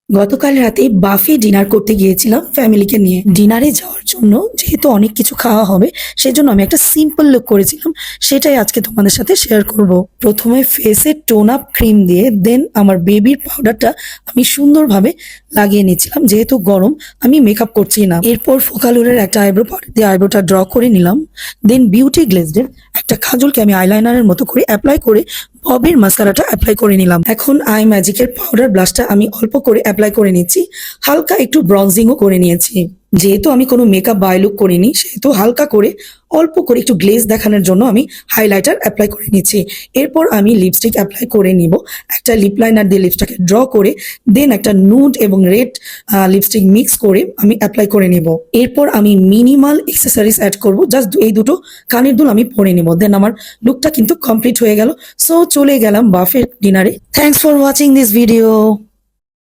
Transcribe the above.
গতকাল রাতে বাফে ডিনার করতে গিয়েছিলাম ফ্যামিলিকে নিয়ে। ডিনারে যাওয়ার জন্য যেহেতু অনেক কিছু খাওয়া হবে, সেজন্য আমি একটা সিম্পল লুক করেছিলাম। সেটাই আজকে তোমাদের সাথে শেয়ার করব। প্রথমে ফেসে টোন আপ ক্রিম দিয়ে দেন আমার বেবির পাউডারটা আমি সুন্দরভাবে লাগিয়ে নিচ্ছিলাম। যেহেতু গরম, আমি মেকআপ করছি না। এরপর ফোকালুরের একটা আইব্রো পাউডার দিয়ে আইব্রোটা ড্র করে নিলাম। দেন বিউটি গ্লেজডের একটা কাজলকে আমি আইলাইনারের মতো করে অ্যাপ্লাই করে ববের মাস্কারাটা অ্যাপ্লাই করে নিলাম। এখন আই ম্যাজিকের পাউডার ব্লাশটা আমি অল্প করে অ্যাপ্লাই করে নিচ্ছি। হালকা একটু ব্রঞ্জিংও করে নিয়েছি। যেহেতু আমি কোনো মেকআপ বাই লুক করিনি, সেহেতু হালকা করে অল্প করে একটু গ্লেজ দেখানোর জন্য আমি হাইলাইটার অ্যাপ্লাই করে নিচ্ছি। এরপর আমি লিপস্টিক অ্যাপ্লাই করে নিব। একটা লিপ লাইনার দিয়ে লিপস্টিকটাকে ড্র করে দেন একটা নুড এবং রেড লিপস্টিক মিক্স করে আমি অ্যাপ্লাই করে নিব। এরপর আমি মিনিমাল এক্সেসরিজ অ্যাড করব, জাস্ট এই দুটো কানের দুল আমি পরে নিব। দেন আমার লুকটা কিন্তু কমপ্লিট হয়ে গেল। সো চলে গেলাম বাফের ডিনারে। Thanks for watching this video.